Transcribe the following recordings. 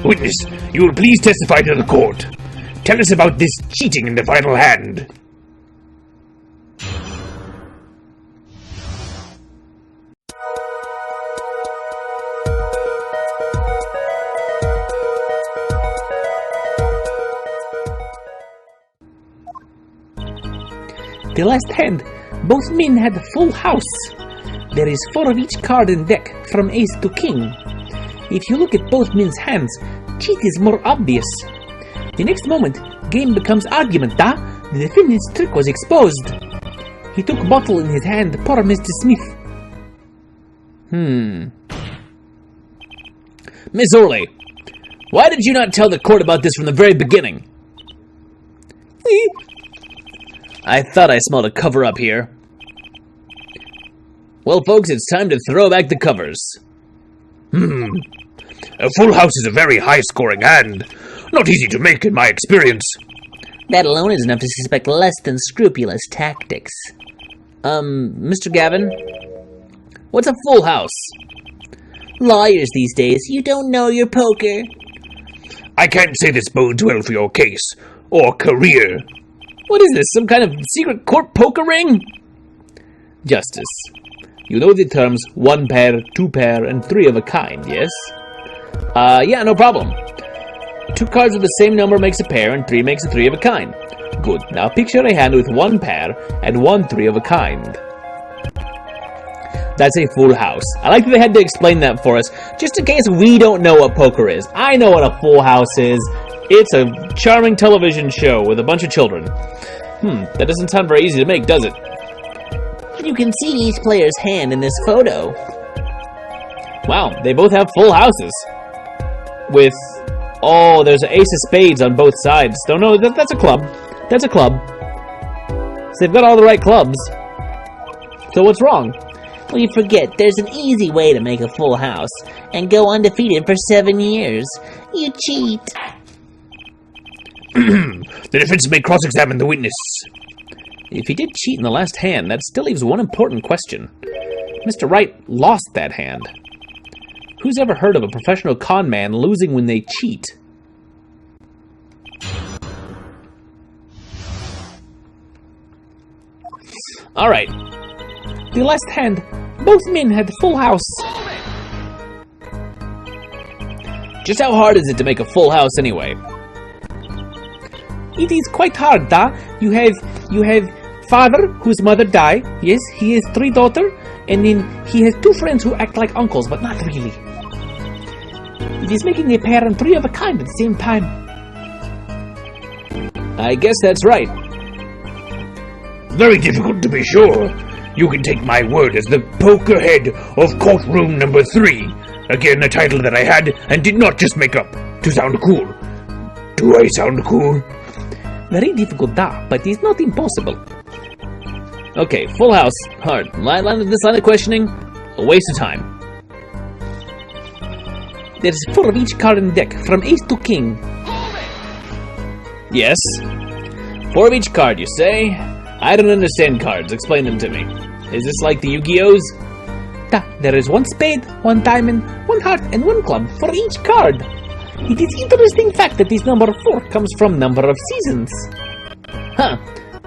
Witness, you will please testify to the court. Tell us about this cheating in the final hand. The last hand, both men had a full house. There is 4 of each card in deck, from ace to king. If you look at both men's hands, cheat is more obvious. The next moment, game becomes argument, The defendant's trick was exposed. He took bottle in his hand, poor Mr. Smith. Miss Orley, why did you not tell the court about this from the very beginning? I thought I smelled a cover-up here. Well, folks, it's time to throw back the covers. A full house is a very high-scoring hand. Not easy to make in my experience. That alone is enough to suspect less than scrupulous tactics. Mr. Gavin? What's a full house? Lawyers these days, you don't know your poker. I can't say this bodes well for your case, or career. What is this, some kind of secret court poker ring? Justice, you know the terms 1 pair, 2 pair, and 3 of a kind, yes? Yeah, no problem. 2 cards with the same number makes a pair, and 3 makes a 3 of a kind. Good, now picture a hand with 1 pair, and 1 3 of a kind. That's a full house. I like that they had to explain that for us, just in case we don't know what poker is. I know what a full house is. It's a charming television show with a bunch of children. That doesn't sound very easy to make, does it? You can see each player's hand in this photo. Wow, they both have full houses. With, there's an ace of spades on both sides. Don't know, that's a club. That's a club. So they've got all the right clubs. So what's wrong? Well, you forget, there's an easy way to make a full house and go undefeated for 7 years. You cheat. The defense may cross-examine the witness. If he did cheat in the last hand, that still leaves one important question. Mr. Wright lost that hand. Who's ever heard of a professional con man losing when they cheat? Alright. The last hand, both men had full house. Just how hard is it to make a full house anyway? It is quite hard, You have father whose mother died. Yes, he has 3 daughters, and then he has 2 friends who act like uncles, but not really. It is making a pair and 3 of a kind at the same time. I guess that's right. Very difficult to be sure. You can take my word as the poker head of courtroom number 3. Again, a title that I had and did not just make up to sound cool. Do I sound cool? Very difficult, but it's not impossible. Okay, full house, hard. This line of questioning, a waste of time. There's 4 of each card in deck, from ace to king. Yes. 4 of each card, you say? I don't understand cards. Explain them to me. Is this like the Yu-Gi-Ohs? There is 1 spade, 1 diamond, 1 heart, and 1 club for each card. It is interesting fact that this number 4 comes from number of seasons. Huh.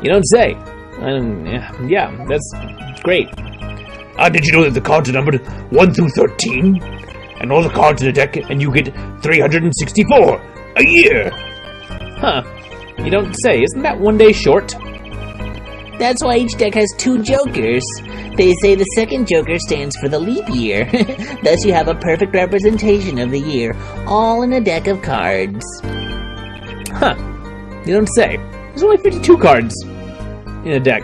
You don't say. Yeah, that's great. Did you know that the cards are numbered 1 through 13? And all the cards in the deck, and you get 364 a year. Huh. You don't say. Isn't that 1 day short? That's why each deck has 2 jokers. They say the second joker stands for the leap year. Thus you have a perfect representation of the year, all in a deck of cards. Huh. You don't say. There's only 52 cards in a deck.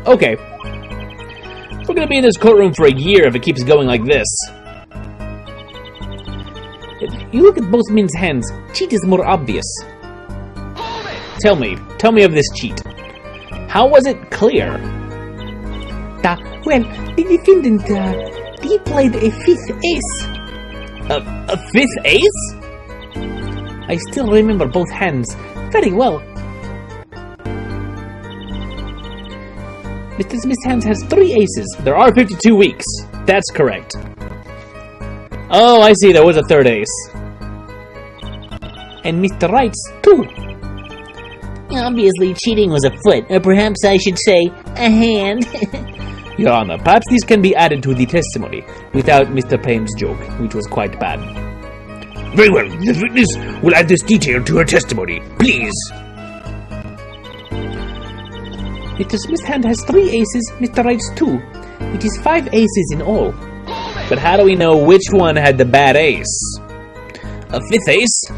Okay. We're gonna be in this courtroom for a year if it keeps going like this. If you look at both men's hands, cheat is more obvious. Tell me of this cheat. How was it clear? Well, the defendant, he played a 5th ace. A 5th ace? I still remember both hands very well. Mr. Smith's hands has 3 aces. There are 52 weeks. That's correct. Oh, I see, there was a third ace. And Mr. Wright's 2. Obviously, cheating was afoot, or perhaps I should say, a hand. Your Honor, perhaps these can be added to the testimony, without Mr. Payne's joke, which was quite bad. Very well, the witness will add this detail to her testimony. Please. Mr. Smith's hand has 3 aces, Mr. Wright's 2. It is 5 aces in all. But how do we know which one had the bad ace? A 5th ace?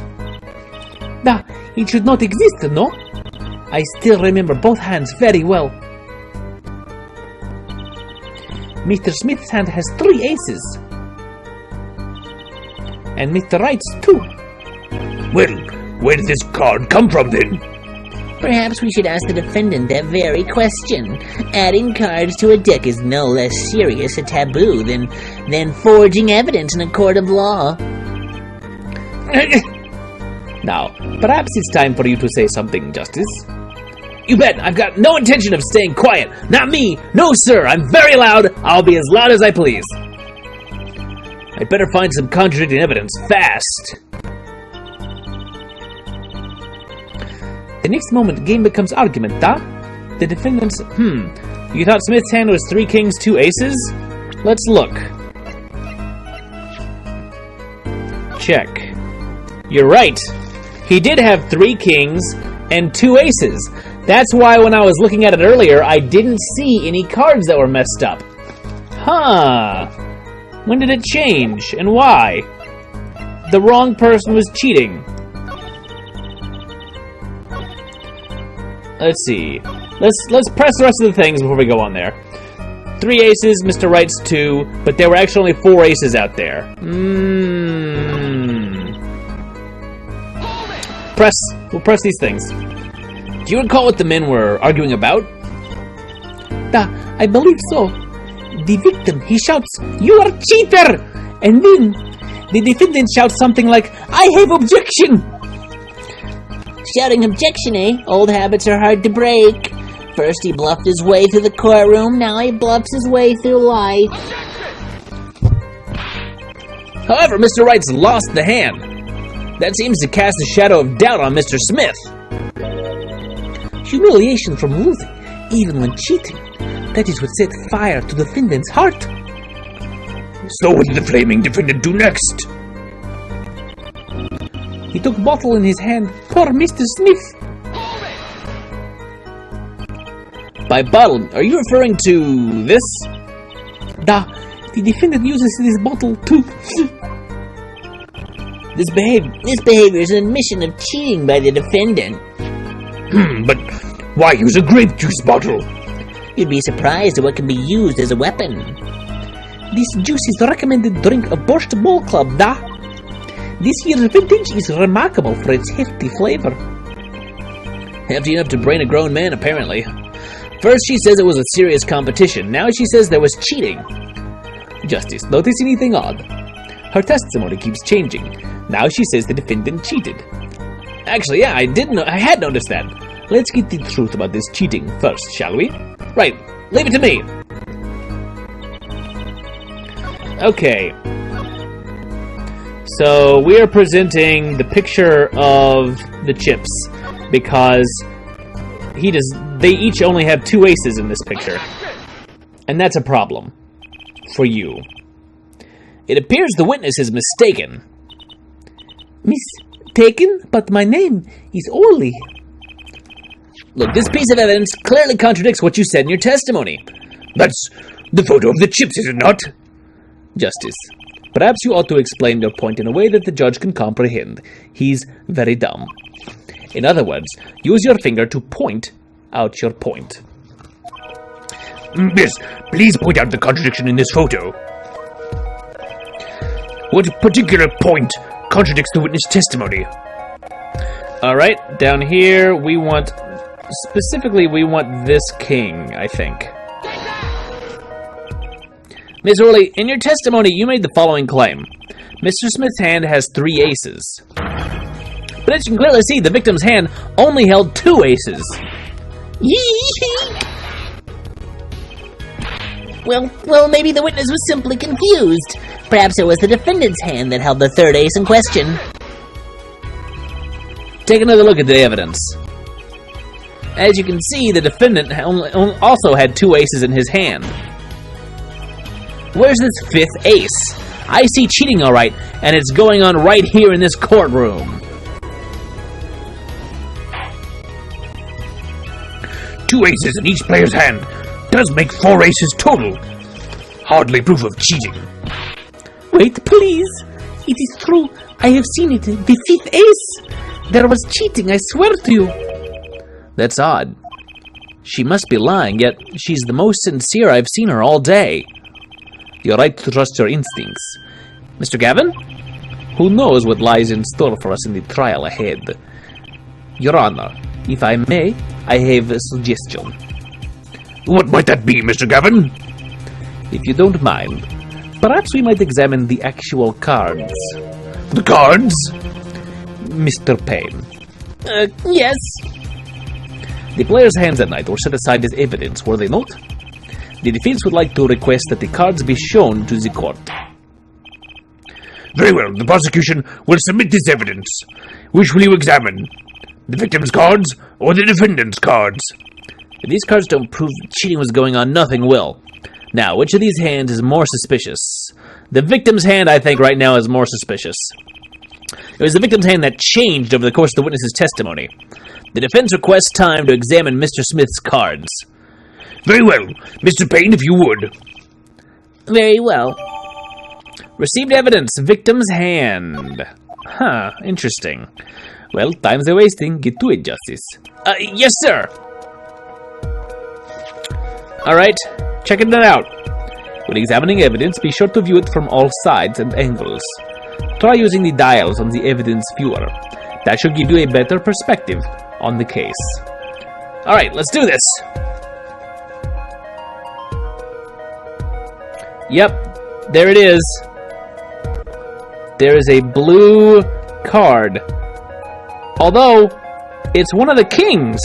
Nah, it should not exist, no? I still remember both hands very well. Mr. Smith's hand has 3 aces. And Mr. Wright's 2. Well, where did this card come from then? Perhaps we should ask the defendant that very question. Adding cards to a deck is no less serious a taboo than forging evidence in a court of law. Now, perhaps it's time for you to say something, Justice. You bet, I've got no intention of staying quiet. Not me. No, sir, I'm very loud. I'll be as loud as I please. I'd better find some contradicting evidence fast. The next moment, game becomes argument, da? The defendant's... You thought Smith's hand was 3 kings, 2 aces? Let's look. Check. You're right. He did have 3 kings and 2 aces. That's why when I was looking at it earlier, I didn't see any cards that were messed up. Huh. When did it change, and why? The wrong person was cheating. Let's see. Let's press the rest of the things before we go on there. 3 aces, Mr. Wright's 2, but there were actually only 4 aces out there. We'll press these things. Do you recall what the men were arguing about? I believe so. The victim, he shouts, "You are a cheater!" And then the defendant shouts something like, "I have objection!" Shouting objection, eh? Old habits are hard to break. First he bluffed his way through the courtroom, now he bluffs his way through life. However, Mr. Wright's lost the hand. That seems to cast a shadow of doubt on Mr. Smith. Humiliation from losing, even when cheating. That is what set fire to the defendant's heart. So what did the flaming defendant do next? He took bottle in his hand. Poor Mr. Smith. By bottle, are you referring to this? The defendant uses this bottle too. This behavior is an admission of cheating by the defendant. But why use a grape juice bottle? You'd be surprised at what can be used as a weapon. This juice is the recommended drink of Borscht Ball Club, This year's vintage is remarkable for its hefty flavor. Hefty enough to brain a grown man, apparently. First she says it was a serious competition, now she says there was cheating. Justice, notice anything odd? Her testimony keeps changing. Now she says the defendant cheated. Actually, yeah, I had noticed that. Let's get the truth about this cheating first, shall we? Right, leave it to me. Okay. So we are presenting the picture of the chips because they each only have 2 aces in this picture. And that's a problem for you. It appears the witness is mistaken. Mistaken? But my name is Orly. Look, this piece of evidence clearly contradicts what you said in your testimony. That's the photo of the chips, is it not? Justice, perhaps you ought to explain your point in a way that the judge can comprehend. He's very dumb. In other words, use your finger to point out your point. Yes, please point out the contradiction in this photo. What particular point contradicts the witness' testimony? Alright, down here we want this king, I think. Ms. Orley, in your testimony you made the following claim. Mr. Smith's hand has 3 aces. But as you can clearly see, the victim's hand only held 2 aces. Well, maybe the witness was simply confused. Perhaps it was the defendant's hand that held the third ace in question. Take another look at the evidence. As you can see, the defendant also had 2 aces in his hand. Where's this 5th ace? I see cheating alright, and it's going on right here in this courtroom. 2 aces in each player's hand does make 4 aces total. Hardly proof of cheating. Wait, please. It is true. I have seen it. The 5th ace. There was cheating, I swear to you. That's odd. She must be lying, yet she's the most sincere I've seen her all day. You're right to trust your instincts. Mr. Gavin? Who knows what lies in store for us in the trial ahead? Your Honor, if I may, I have a suggestion. What might that be, Mr. Gavin? If you don't mind, perhaps we might examine the actual cards. The cards? Mr. Payne. Yes. The players' hands that night were set aside as evidence, were they not? The defense would like to request that the cards be shown to the court. Very well, the prosecution will submit this evidence. Which will you examine? The victim's cards or the defendant's cards? If these cards don't prove cheating was going on, nothing will. Now, which of these hands is more suspicious? The victim's hand, I think, right now is more suspicious. It was the victim's hand that changed over the course of the witness's testimony. The defense requests time to examine Mr. Smith's cards. Very well. Mr. Payne, if you would. Very well. Received evidence, victim's hand. Huh, interesting. Well, time's a-wasting. Get to it, Justice. Yes, sir. Alright, checking that out. When examining evidence, be sure to view it from all sides and angles. Try using the dials on the evidence viewer. That should give you a better perspective on the case. Alright, let's do this. Yep, there it is. There is a blue card. Although, it's one of the kings.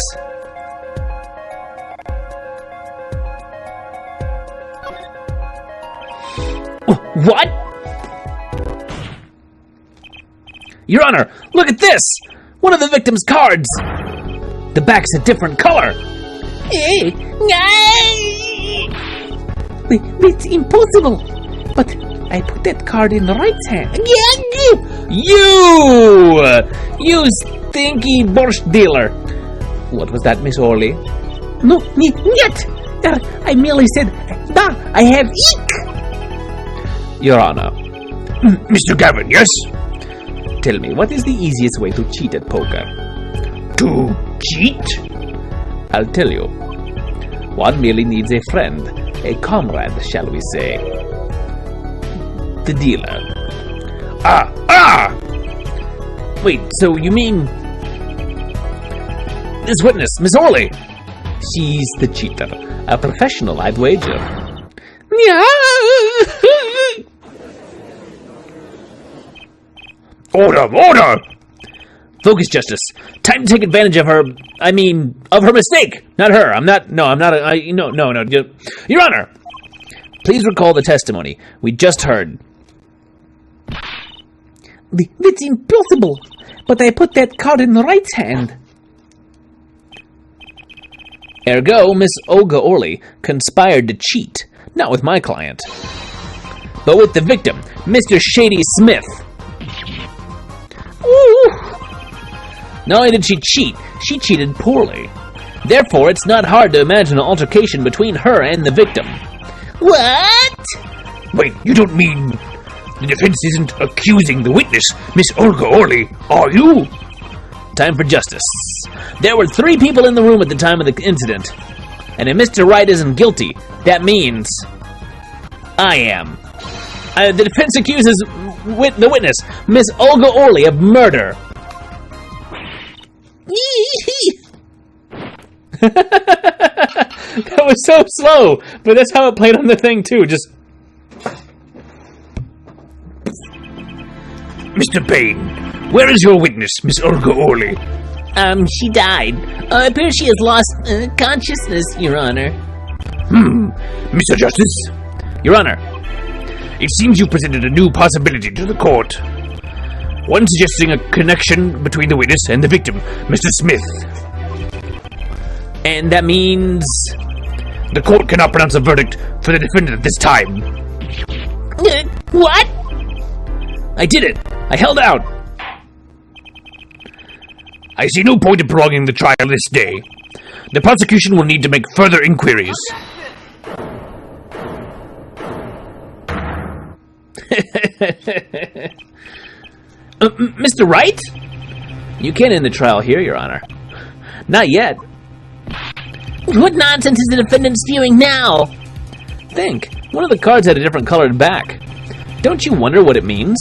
What? Your Honor, look at this! One of the victim's cards! The back's a different color! It's impossible. But I put that card in the right hand. You stinky borscht dealer! What was that, Miss Orley? No, yet. I merely said, da, I have eek. Your Honor. Mr. Gavin, yes? Tell me, what is the easiest way to cheat at poker? To cheat? I'll tell you. One merely needs a friend, a comrade, shall we say. The dealer. Ah! Wait, so you mean... This witness, Miss Orley? She's the cheater. A professional, I'd wager. Order! Focus, Justice. Time to take advantage of her, of her mistake. Not her. No. Your Honor, please recall the testimony we just heard. That's impossible. But I put that card in the right hand. Ergo, Miss Olga Orley conspired to cheat. Not with my client, but with the victim, Mr. Shady Smith. Ooh. Not only did she cheat, she cheated poorly. Therefore, it's not hard to imagine an altercation between her and the victim. What? Wait, you don't mean the defense isn't accusing the witness, Miss Olga Orley, are you? Time for justice. There were 3 people in the room at the time of the incident. And if Mr. Wright isn't guilty, that means I am. The defense accuses the witness, Miss Olga Orley, of murder. That was so slow, but that's how it played on the thing too. Just Mr. Payne, where is your witness, Miss Olga Orley? She died. It appears she has lost consciousness, Your Honor. Mr. Justice? Your Honor, It seems you presented a new possibility to the court. One suggesting a connection between the witness and the victim, Mr. Smith. And that means... The court cannot pronounce a verdict for the defendant at this time. What? I did it! I held out! I see no point in prolonging the trial this day. The prosecution will need to make further inquiries. Mr. Wright? You can't end the trial here, Your Honor. Not yet. What nonsense is the defendant spewing now? Think. One of the cards had a different colored back. Don't you wonder what it means?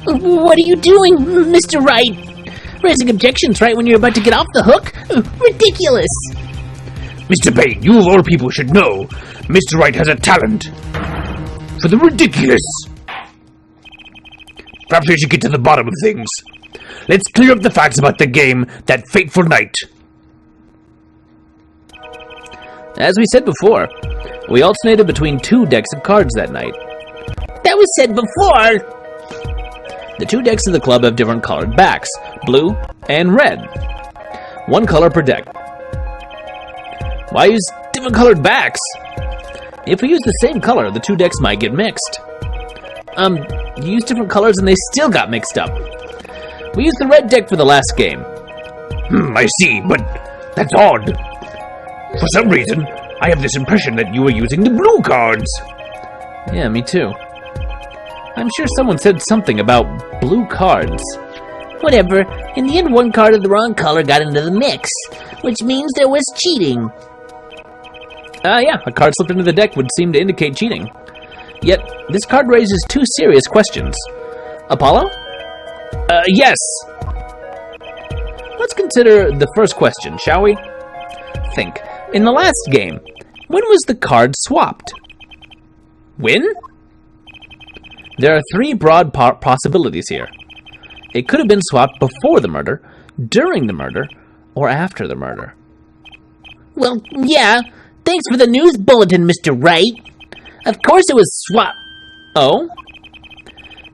What are you doing, Mr. Wright? Raising objections right when you're about to get off the hook? Ridiculous! Mr. Payne, you of all people should know, Mr. Wright has a talent for the ridiculous. Perhaps we should get to the bottom of things. Let's clear up the facts about the game that fateful night. As we said before, we alternated between 2 decks of cards that night. That was said before! The 2 decks of the club have different colored backs, blue and red. 1 color per deck. Why use different colored backs? If we use the same color, the 2 decks might get mixed. You used different colors and they still got mixed up. We used the red deck for the last game. I see, but that's odd. For some reason, I have this impression that you were using the blue cards. Yeah, me too. I'm sure someone said something about blue cards. Whatever. In the end, 1 card of the wrong color got into the mix, which means there was cheating. Yeah, a card slipped into the deck would seem to indicate cheating. Yet, this card raises 2 serious questions. Apollo? Yes. Let's consider the first question, shall we? Think. In the last game, when was the card swapped? When? There are 3 broad possibilities here. It could have been swapped before the murder, during the murder, or after the murder. Well, yeah. Thanks for the news bulletin, Mr. Wright. Of course it was swapped. Oh?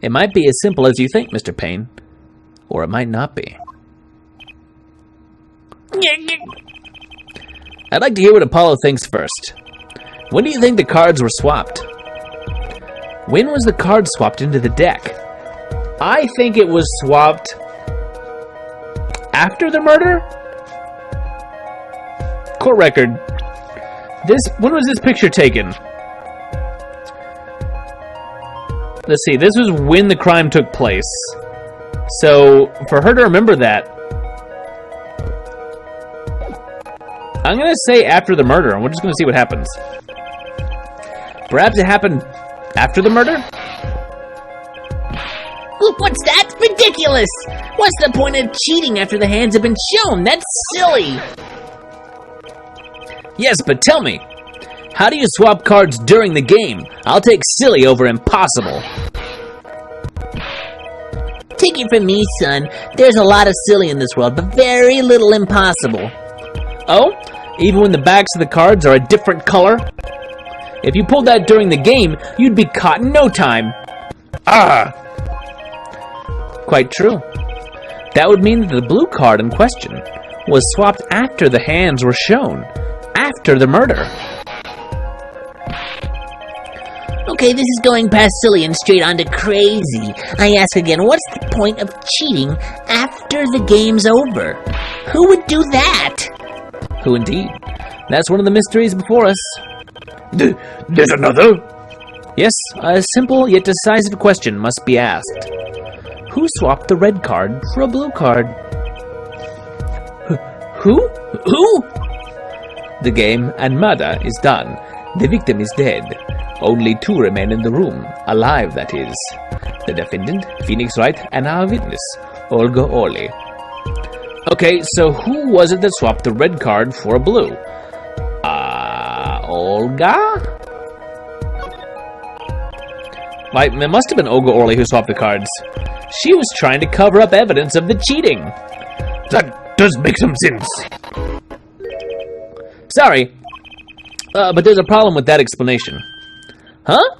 It might be as simple as you think, Mr. Payne. Or it might not be. I'd like to hear what Apollo thinks first. When do you think the cards were swapped? When was the card swapped into the deck? I think it was swapped after the murder? Court record. When was this picture taken? Let's see, this was when the crime took place. So, for her to remember that, I'm going to say after the murder, and we're just going to see what happens. Perhaps it happened after the murder? What's that? Ridiculous! What's the point of cheating after the hands have been shown? That's silly! Yes, but tell me, how do you swap cards during the game? I'll take silly over impossible. Take it from me, son. There's a lot of silly in this world, but very little impossible. Oh? Even when the backs of the cards are a different color? If you pulled that during the game, you'd be caught in no time. Ah! Quite true. That would mean that the blue card in question was swapped after the hands were shown, after the murder. Okay, this is going past silly and straight on to crazy. I ask again, what's the point of cheating after the game's over? Who would do that? Who indeed? That's one of the mysteries before us. There's another? Yes, a simple yet decisive question must be asked. Who swapped the red card for a blue card? Who? Who? The game and murder is done. The victim is dead. Only 2 remain in the room, alive that is. The defendant, Phoenix Wright, and our witness, Olga Orley. Okay, so who was it that swapped the red card for a blue? Olga? Why, it must have been Olga Orley who swapped the cards. She was trying to cover up evidence of the cheating. That does make some sense. Sorry, but there's a problem with that explanation. Huh?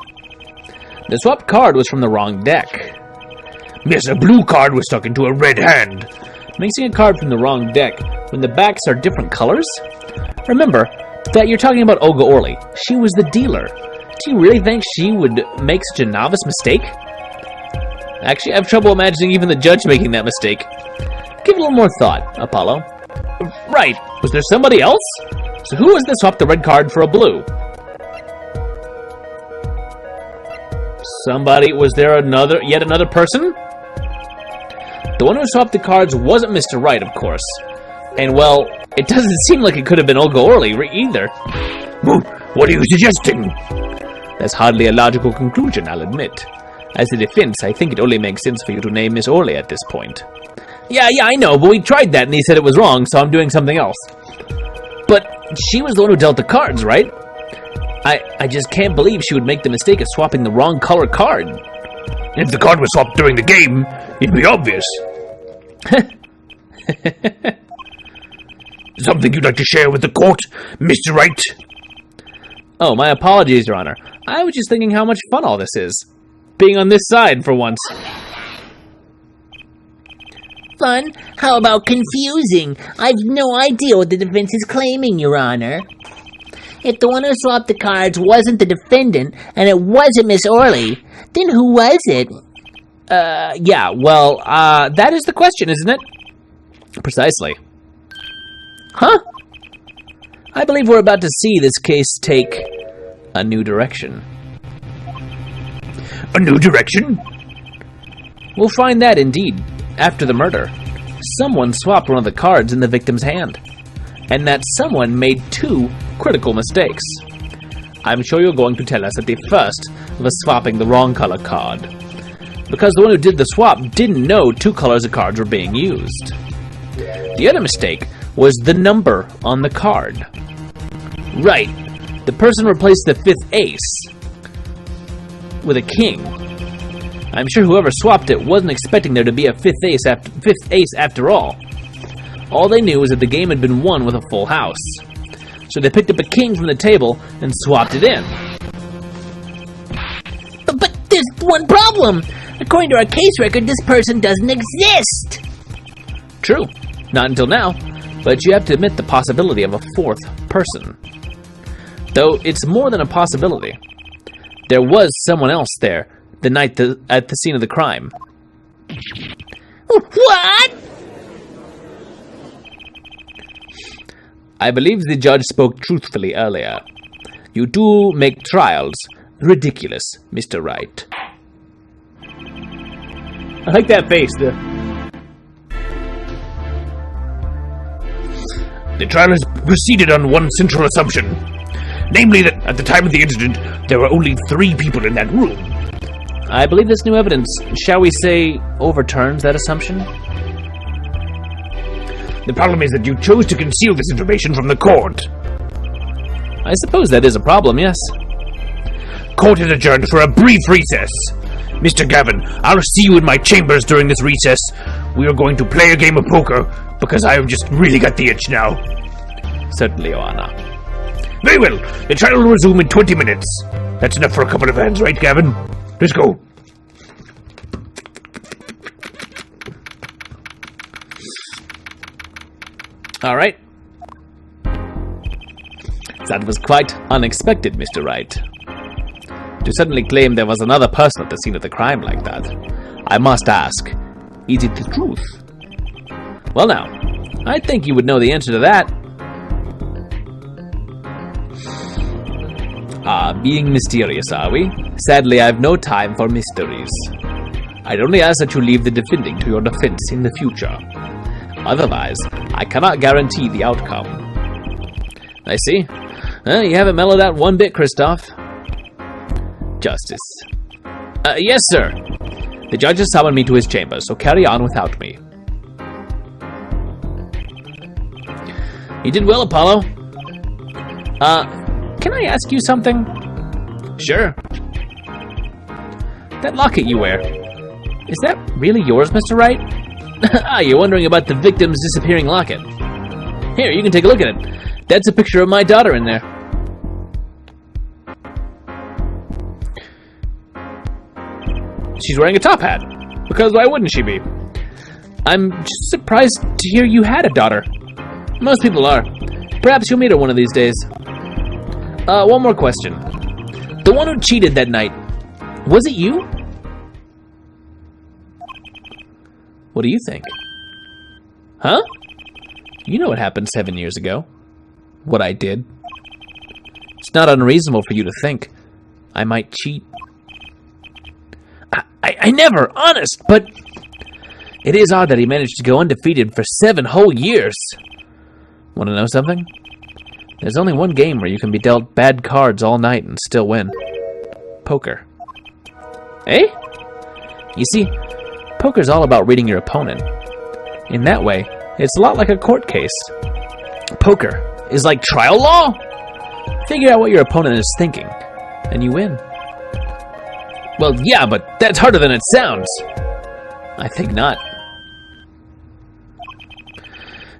The swapped card was from the wrong deck. Yes, a blue card was stuck into a red hand. Mixing a card from the wrong deck when the backs are different colors? Remember that you're talking about Olga Orly. She was the dealer. Do you really think she would make such a novice mistake? Actually, I have trouble imagining even the judge making that mistake. Give it a little more thought, Apollo. Right, was there somebody else? So who was this swapped the red card for a blue? Somebody, was there yet another person? The one who swapped the cards wasn't Mr. Wright, of course. And, well, it doesn't seem like it could have been Olga Orly either. What are you suggesting? That's hardly a logical conclusion, I'll admit. As a defense, I think it only makes sense for you to name Miss Orly at this point. Yeah, I know, but we tried that and he said it was wrong, so I'm doing something else. But she was the one who dealt the cards, right? I just can't believe she would make the mistake of swapping the wrong color card. If the card was swapped during the game, it'd be obvious. Something you'd like to share with the court, Mr. Wright? Oh, my apologies, Your Honor. I was just thinking how much fun all this is. Being on this side for once. Fun? How about confusing? I've no idea what the defense is claiming, Your Honor. If the one who swapped the cards wasn't the defendant, and it wasn't Miss Orly, then who was it? Yeah, well, that is the question, isn't it? Precisely. Huh? I believe we're about to see this case take a new direction. A new direction? We'll find that, indeed, after the murder. Someone swapped one of the cards in the victim's hand. And that someone made two critical mistakes. I'm sure you're going to tell us that the first was swapping the wrong color card, because the one who did the swap didn't know two colors of cards were being used. The other mistake was the number on the card. Right, the person replaced the fifth ace with a king. I'm sure whoever swapped it wasn't expecting there to be a fifth ace after all. All they knew was that the game had been won with a full house. So they picked up a king from the table and swapped it in. But there's one problem. According to our case record, this person doesn't exist. True. Not until now. But you have to admit the possibility of a fourth person. Though it's more than a possibility. There was someone else there the night at the scene of the crime. What? I believe the judge spoke truthfully earlier. You do make trials ridiculous, Mr. Wright. I like that face. The trial has proceeded on one central assumption. Namely that at the time of the incident, there were only 3 people in that room. I believe this new evidence, shall we say, overturns that assumption? The problem is that you chose to conceal this information from the court. I suppose that is a problem, yes. Court is adjourned for a brief recess. Mr. Gavin, I'll see you in my chambers during this recess. We are going to play a game of poker, because I have just really got the itch now. Certainly, Your Honor. Very well. The trial will resume in 20 minutes. That's enough for a couple of hands, right, Gavin? Let's go. All right. That was quite unexpected, Mr. Wright. To suddenly claim there was another person at the scene of the crime like that, I must ask, is it the truth? Well now, I think you would know the answer to that. Being mysterious, are we? Sadly, I have no time for mysteries. I'd only ask that you leave the defending to your defense in the future. Otherwise, I cannot guarantee the outcome. I see. You haven't mellowed out one bit, Christoph. Justice. Yes, sir. The judge has summoned me to his chamber, so carry on without me. You did well, Apollo. Can I ask you something? Sure. That locket you wear, is that really yours, Mr. Wright? You're wondering about the victim's disappearing locket. Here, you can take a look at it. That's a picture of my daughter in there. She's wearing a top hat. Because why wouldn't she be? I'm just surprised to hear you had a daughter. Most people are. Perhaps you'll meet her one of these days. One more question. The one who cheated that night, was it you? What do you think? Huh? You know what happened 7 years ago. What I did. It's not unreasonable for you to think I might cheat. I never, honest, but it is odd that he managed to go undefeated for 7 whole years. Want to know something? There's only one game where you can be dealt bad cards all night and still win. Poker. Eh? You see, poker's all about reading your opponent. In that way, it's a lot like a court case. Poker is like trial law. Figure out what your opponent is thinking, and you win. Well, yeah, but that's harder than it sounds. I think not.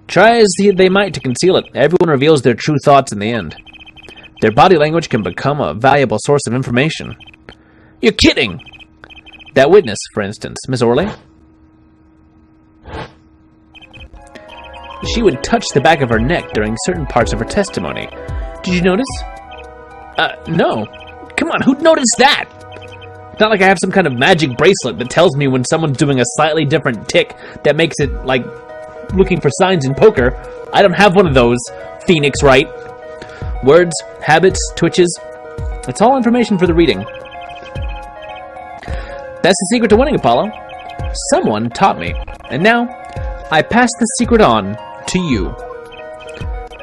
Try as they might to conceal it, everyone reveals their true thoughts in the end. Their body language can become a valuable source of information. You're kidding! That witness, for instance, Miss Orley. She would touch the back of her neck during certain parts of her testimony. Did you notice? No. Come on, who'd notice that? It's not like I have some kind of magic bracelet that tells me when someone's doing a slightly different tick that makes it, like, looking for signs in poker. I don't have one of those, Phoenix, right? Words, habits, twitches. It's all information for the reading. That's the secret to winning, Apollo. Someone taught me, and now I pass the secret on to you.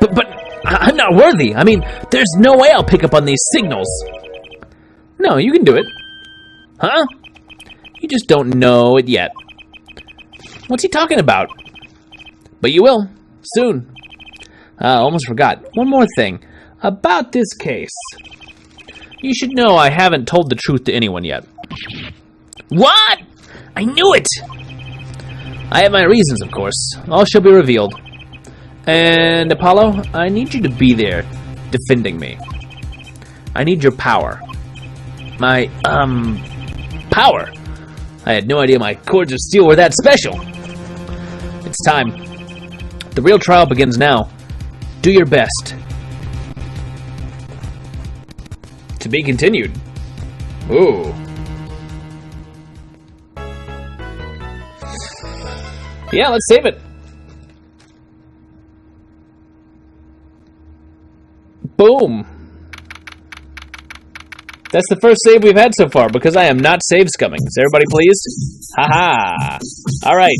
But I'm not worthy. I mean, there's no way I'll pick up on these signals. No, you can do it. Huh? You just don't know it yet. What's he talking about? But you will, soon. Almost forgot. One more thing. About this case. You should know I haven't told the truth to anyone yet. What? I knew it! I have my reasons, of course. All shall be revealed. And, Apollo, I need you to be there, defending me. I need your power. My, power? I had no idea my cords of steel were that special. It's time. The real trial begins now. Do your best. To be continued. Ooh. Yeah, let's save it. Boom. That's the first save we've had so far, because I am not save scumming. Is everybody pleased? Haha. All right.